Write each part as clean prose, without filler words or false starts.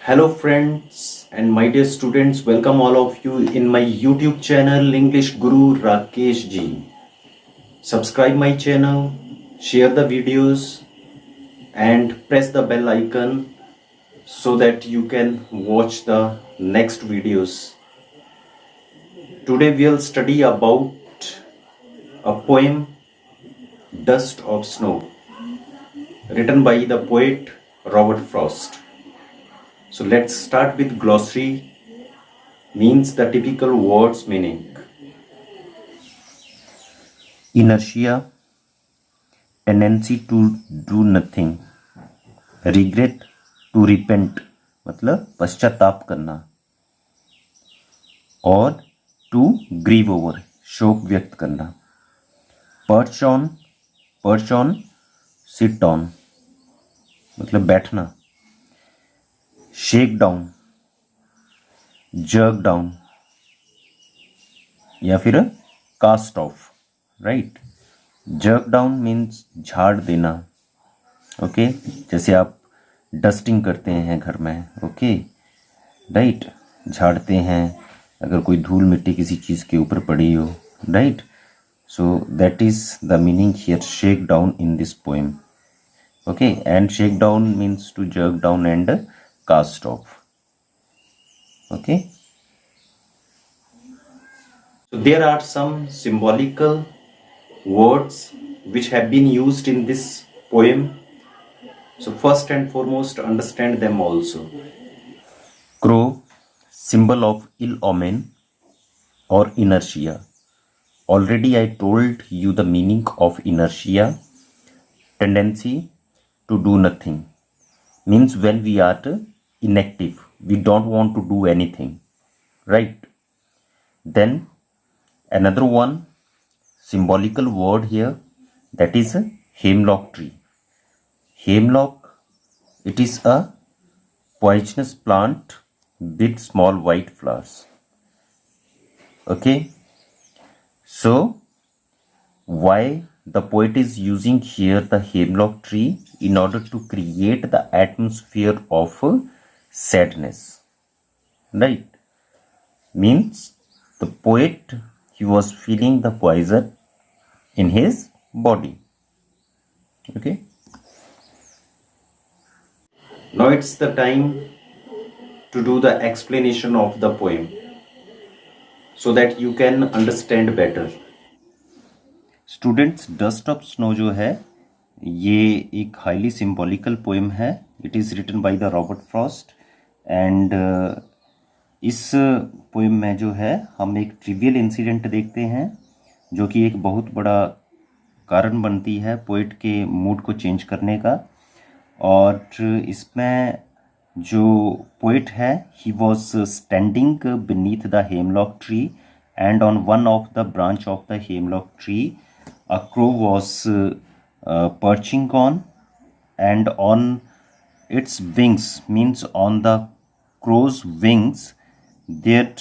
Hello friends and my dear students, welcome all of you in my YouTube channel English Guru Rakesh ji. Subscribe my channel, share the videos and press the bell icon so that you can watch the next videos. Today we'll study about a poem Dust of Snow written by the poet Robert Frost. So let's start with glossary means the typical words meaning. Inertia, tendency to do nothing, regret to repent मतलब पश्चाताप करना, और to grieve over शोक व्यक्त करना. perch on sit on मतलब बैठना. shake down, jerk down या फिर cast off, right? jerk down means झाड़ देना. ओके जैसे आप डस्टिंग करते हैं घर में, ओके राइट, झाड़ते हैं अगर कोई धूल मिट्टी किसी चीज़ के ऊपर पड़ी हो, right. So that is the meaning here shake down in this poem. Okay and shake down means to jerk down and cast off. Okay so there are some symbolical words which have been used in this poem. So first and foremost understand them also. Crow, symbol of ill omen or inertia. Already I told you the meaning of inertia. Tendency to do nothing means when we are inactive, we don't want to do anything, right? Then another one symbolical word here, that is a hemlock tree. Hemlock, it is a poisonous plant with small white flowers. Okay, so why the poet is using here the hemlock tree? In order to create the atmosphere of sadness, right? Means the poet, he was feeling the poison in his body. Okay, now it's the time to do the explanation of the poem so that you can understand better. Students, dust of snow जो है ये एक highly symbolical poem है. It is written by the Robert Frost and इस poem में जो है हम एक ट्रिवियल इंसिडेंट देखते हैं जो कि एक बहुत बड़ा कारण बनती है पोएट के मूड को चेंज करने का. और इसमें जो पोएट है, he was standing beneath the hemlock tree and on one of the branch of the hemlock tree a crow was perching on, and on its wings, means on the crow's wings, there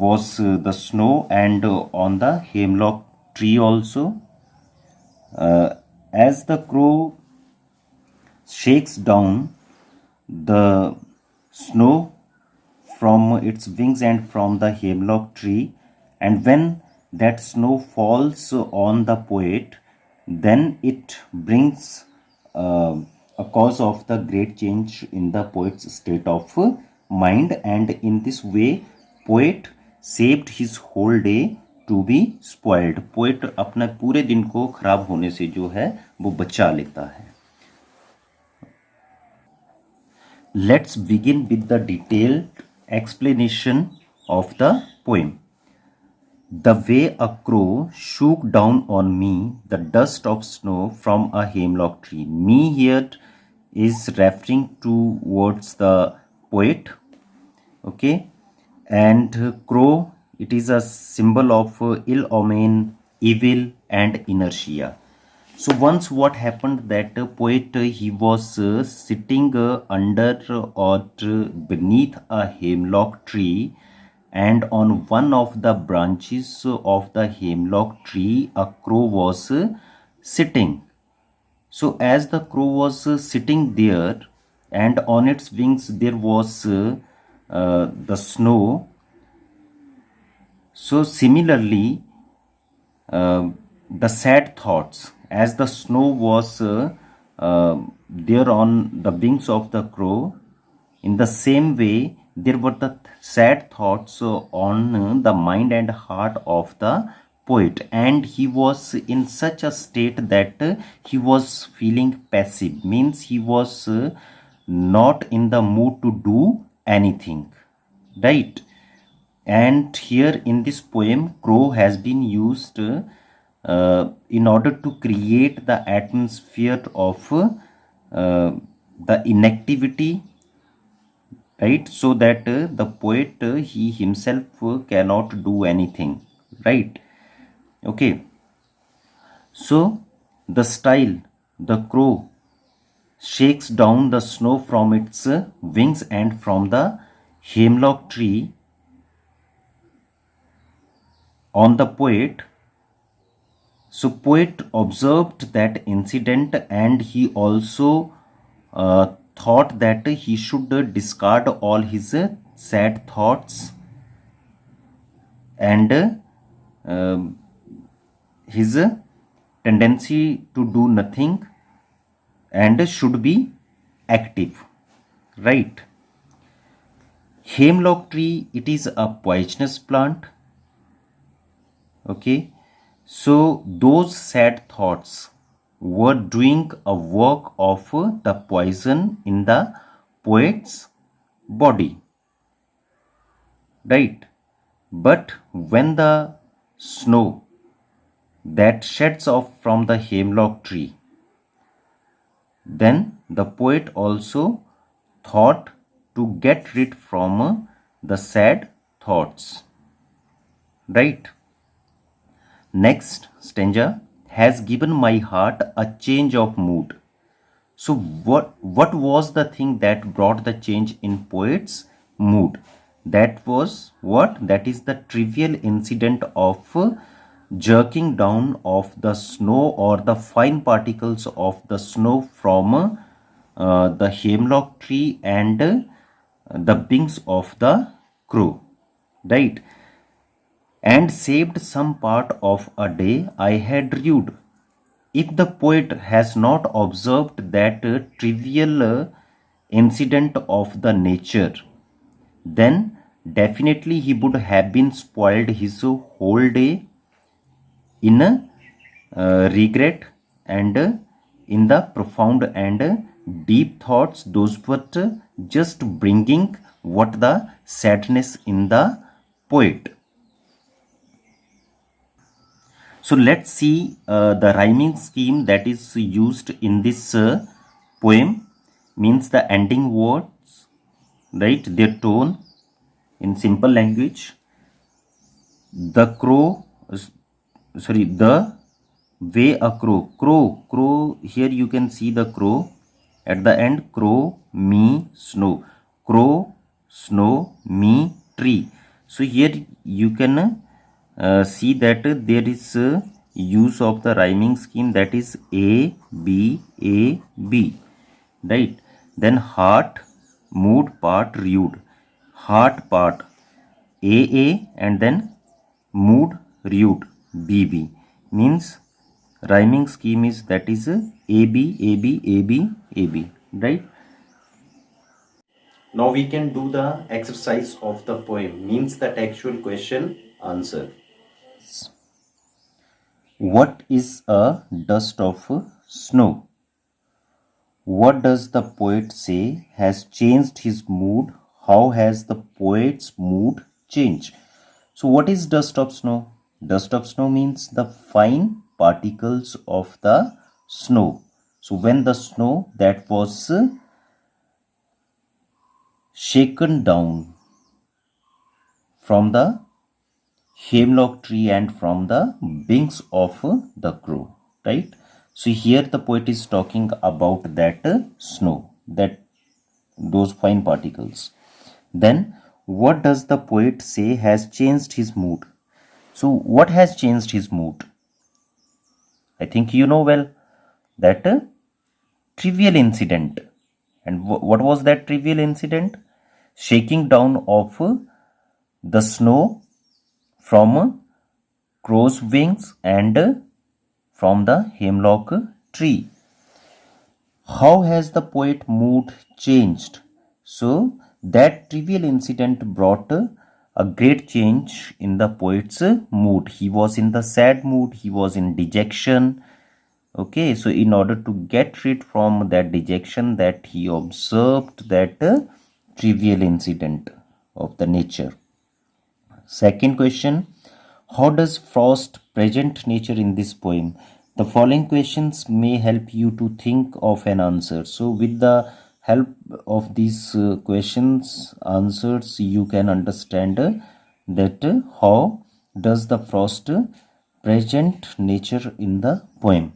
was the snow, and on the hemlock tree also. As the crow shakes down the snow from its wings and from the hemlock tree, and when that snow falls on the poet, then it brings a cause of the great change in the poet's state of mind, and in this way poet saved his whole day to be spoiled. poet अपने पूरे दिन को खराब होने से जो है वो बचा लेता है. Let's begin with the detailed explanation of the poem. The way a crow shook down on me the dust of snow from a hemlock tree. Me here is referring towards the poet. Okay, and crow, it is a symbol of ill omen, evil and inertia. So once what happened that poet, he was sitting under or beneath a hemlock tree, and on one of the branches of the hemlock tree a crow was sitting. So as the crow was sitting there, and on its wings there was the snow. So similarly, the sad thoughts, as the snow was there on the wings of the crow, in the same way there were the sad thoughts on the mind and heart of the poet, and he was in such a state that he was feeling passive, means he was not in the mood to do anything, right? And here in this poem, crow has been used in order to create the atmosphere of the inactivity, right? So that the poet, he himself cannot do anything, right? Okay. So the style, the crow shakes down the snow from its wings and from the hemlock tree on the poet. So poet observed that incident, and he also thought that he should discard all his sad thoughts and his tendency to do nothing, and should be active, right? Hemlock tree, it is a poisonous plant. Okay, so those sad thoughts were doing a work of the poison in the poet's body, right? But when the snow that sheds off from the hemlock tree, then the poet also thought to get rid from the sad thoughts, right? Next stanza, has given my heart a change of mood. So what was the thing that brought the change in poet's mood? That was what? That is the trivial incident of jerking down of the snow, or the fine particles of the snow from the hemlock tree and the wings of the crow, right? And saved some part of a day I had rued. If the poet has not observed that trivial incident of the nature, then definitely he would have been spoiled his whole day in regret and in the profound and deep thoughts. Those were just bringing what the sadness in the poet. So let's see the rhyming scheme that is used in this poem. Means the ending words, right, their tone in simple language. The crow, the way a crow, here you can see the crow at the end. Crow, me, snow. Crow, snow, me, tree. So here you can see that there is use of the rhyming scheme, that is A, B, A, B, right? Then heart, mood, part, rude. Heart part A, and then mood, rude, B. Means rhyming scheme is, that is AB, right? Now we can do the exercise of the poem, means the textual question answer. What is a dust of snow? What does the poet say has changed his mood? How has the poet's mood changed? So what is dust of snow? Dust of snow means the fine particles of the snow. So when the snow that was shaken down from the hemlock tree and from the wings of the crow, right? So here the poet is talking about that snow, that those fine particles. Then what does the poet say has changed his mood? So what has changed his mood? I think you know well, that trivial incident, And what was that trivial incident? Shaking down of the snow from crow's wings and from the hemlock tree. How has the poet mood changed? So that trivial incident brought a great change in the poet's mood. He was in the sad mood, he was in dejection. Okay, so in order to get rid from that dejection, that he observed that trivial incident of the nature. Second question, how does Frost present nature in this poem? The following questions may help you to think of an answer. So with the help of these questions, answers, you can understand that how does the Frost present nature in the poem.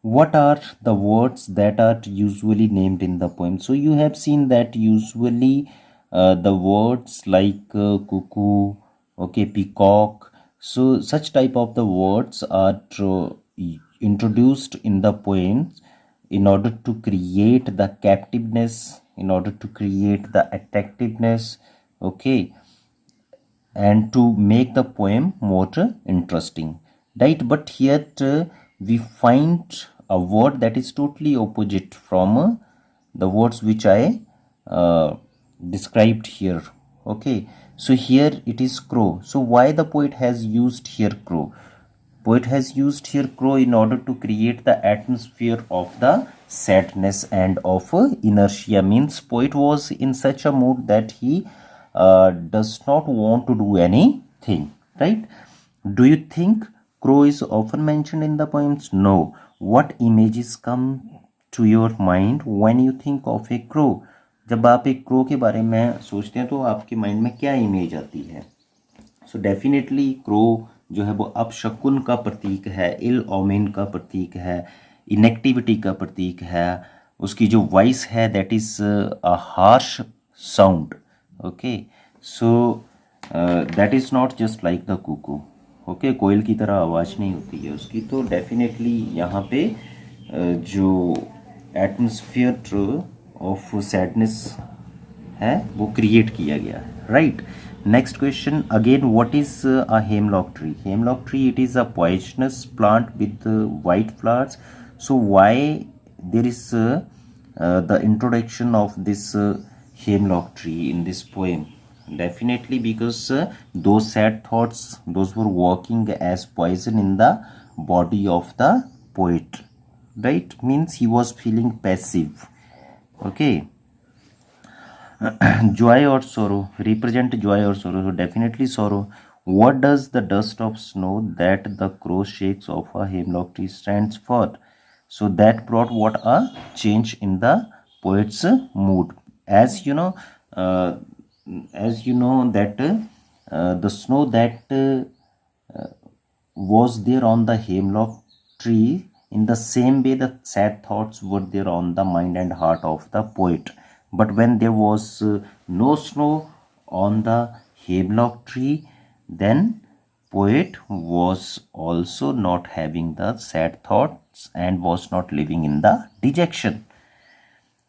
What are the words that are usually named in the poem? So you have seen that usually the words like cuckoo, okay, peacock, so such type of the words are introduced in the poems in order to create the captiveness, in order to create the attractiveness, okay, and to make the poem more interesting, right? But yet we find a word that is totally opposite from the words which I described here. Okay, so here it is crow. So why the poet has used here crow? Poet has used here crow in order to create the atmosphere of the sadness and of inertia. Means poet was in such a mood that he does not want to do anything, right? Do you think crow is often mentioned in the poems? No. What images come to your mind when you think of a crow? जब आप एक crow के बारे में सोचते हैं तो आपके माइंड में क्या इमेज आती है? सो डेफिनेटली क्रो जो है वो अपशकुन का प्रतीक है, इल ओमेन का प्रतीक है, इनएक्टिविटी का प्रतीक है. उसकी जो वॉइस है that is a harsh sound. Okay, so that is not just like the cuckoo. Okay, कोयल की तरह आवाज़ नहीं होती है उसकी. तो डेफिनेटली यहाँ पे जो एटमोसफियर ऑफ सैडनेस है वो क्रिएट किया गया है, right? Next question again, what is a hemlock tree? Hemlock tree, it is a poisonous plant with white flowers. So why there is the introduction of this hemlock tree in this poem? Definitely because those sad thoughts, those were working as poison in the body of the poet, right? Means he was feeling passive. Okay. Joy or sorrow, represent joy or sorrow. So definitely sorrow. What does the dust of snow that the crow shakes of a hemlock tree stands for? So that brought what? A change in the poet's mood. As you know, uh, that the snow that was there on the hemlock tree, in the same way the sad thoughts were there on the mind and heart of the poet. But when there was no snow on the hemlock tree, then poet was also not having the sad thoughts and was not living in the dejection.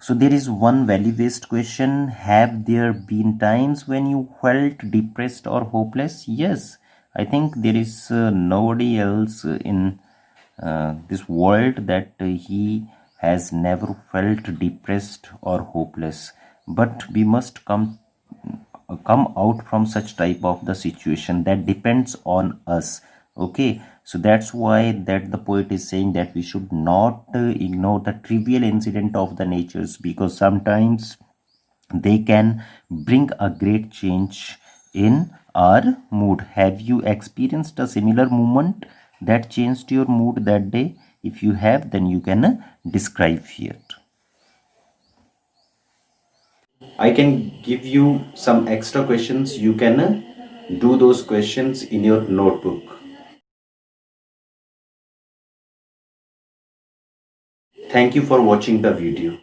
So there is one value based question. Have there been times when you felt depressed or hopeless? Yes, I think there is nobody else in this world that he has never felt depressed or hopeless. But we must come out from such type of the situation. That depends on us. Okay, so that's why that the poet is saying that we should not ignore the trivial incident of the natures, because sometimes they can bring a great change in our mood. Have you experienced a similar moment that changed your mood that day? If you have, then you can describe here. I can give you some extra questions. You can do those questions in your notebook. Thank you for watching the video.